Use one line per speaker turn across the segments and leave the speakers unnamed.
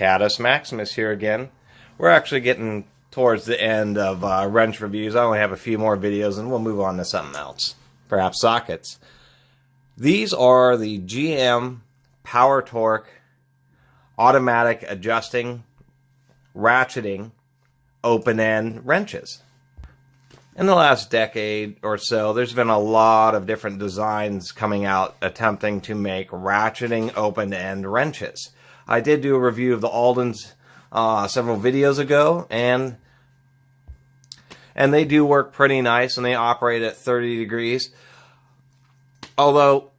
Catus Maximus here again. We're actually getting towards the end of wrench reviews. I only have a few more videos and we'll move on to something else. Perhaps sockets. These are the GM PowerTorque automatic adjusting, ratcheting, open-end wrenches. In the last decade or so, there's been a lot of different designs coming out attempting to make ratcheting open-end wrenches. I did do a review of the Aldens several videos ago, and they do work pretty nice, and they operate at 30 degrees. Although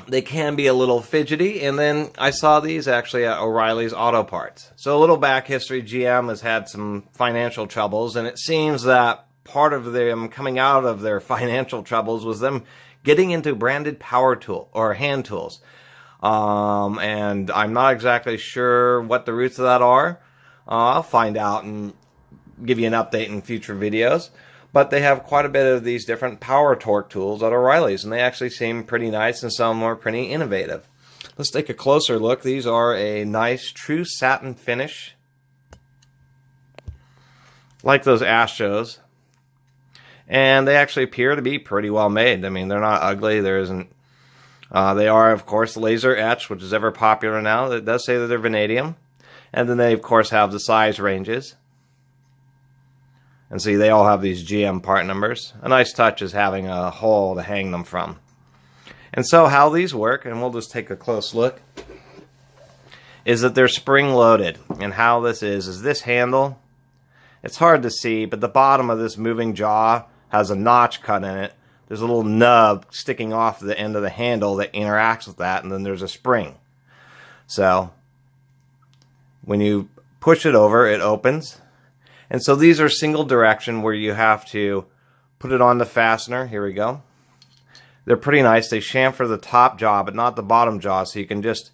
they can be a little fidgety, and then I saw these actually at O'Reilly's Auto Parts. So a little back history, GM has had some financial troubles, and it seems that part of them coming out of their financial troubles was them getting into branded power tool or hand tools. And I'm not exactly sure what the roots of that are. I'll find out and give you an update in future videos. But they have quite a bit of these different PowerTorque tools at O'Reilly's, and they actually seem pretty nice, and some are pretty innovative. Let's take a closer look. These are a nice true satin finish, like those Astros. And they actually appear to be pretty well made. I mean, they're not ugly. There isn't. They are, of course, laser etched, which is ever popular now. It does say that they're vanadium. And then they, of course, have the size ranges. And see, they all have these GM part numbers. A nice touch is having a hole to hang them from. And so how these work, and we'll just take a close look, is that they're spring-loaded. And how this is this handle, it's hard to see, but the bottom of this moving jaw has a notch cut in it. There's a little nub sticking off the end of the handle that interacts with that, and then there's a spring. So when you push it over, it opens. And so these are single direction where you have to put it on the fastener. Here we go. They're pretty nice. They chamfer the top jaw, but not the bottom jaw, so you can just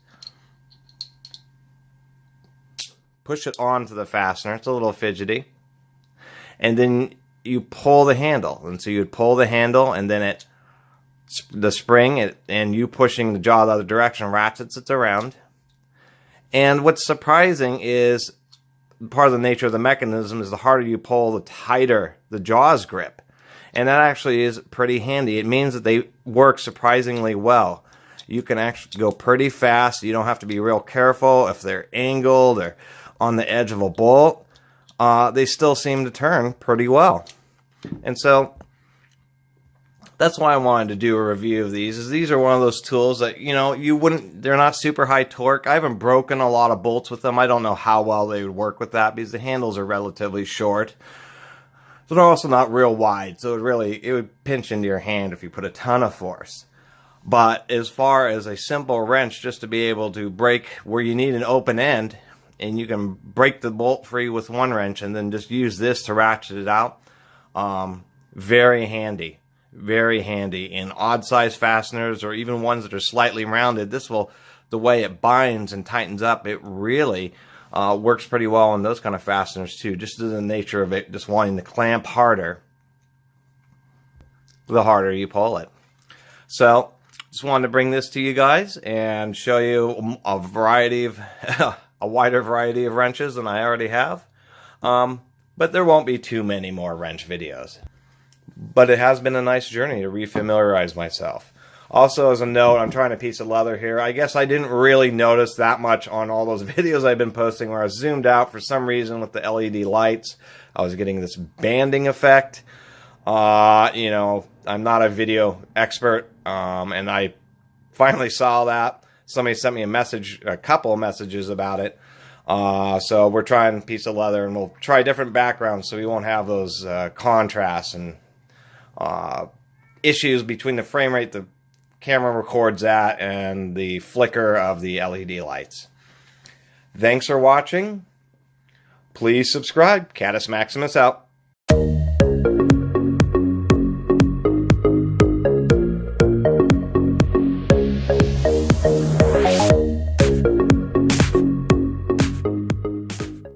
push it onto the fastener. It's a little fidgety. And then you pull the handle, and so you'd pull the handle, and then the spring, and you pushing the jaw the other direction ratchets it around. And what's surprising is part of the nature of the mechanism is the harder you pull, the tighter the jaws grip, and that actually is pretty handy. It means that they work surprisingly well. You can actually go pretty fast. You don't have to be real careful if they're angled or on the edge of a bolt. They still seem to turn pretty well. And so that's why I wanted to do a review of these. Is these are one of those tools that, you know, they're not super high torque. I haven't broken a lot of bolts with them. I don't know how well they would work with that because the handles are relatively short. So they're also not real wide. So it would pinch into your hand if you put a ton of force. But as far as a simple wrench, just to be able to break where you need an open end, and you can break the bolt free with one wrench and then just use this to ratchet it out. Very handy. Very handy in odd size fasteners or even ones that are slightly rounded. The way it binds and tightens up, it really works pretty well on those kind of fasteners too. Just the nature of it, just wanting to clamp harder, the harder you pull it. So just wanted to bring this to you guys and show you a variety of a wider variety of wrenches than I already have. But there won't be too many more wrench videos. But it has been a nice journey to refamiliarize myself. Also, as a note, I'm trying a piece of leather here. I guess I didn't really notice that much on all those videos I've been posting where I was zoomed out for some reason with the LED lights. I was getting this banding effect. You know, I'm not a video expert, and I finally saw that. Somebody sent me a couple of messages about it. So we're trying a piece of leather, and we'll try different backgrounds so we won't have those contrasts and issues between the frame rate the camera records at and the flicker of the LED lights. Thanks for watching. Please subscribe. Catus Maximus out.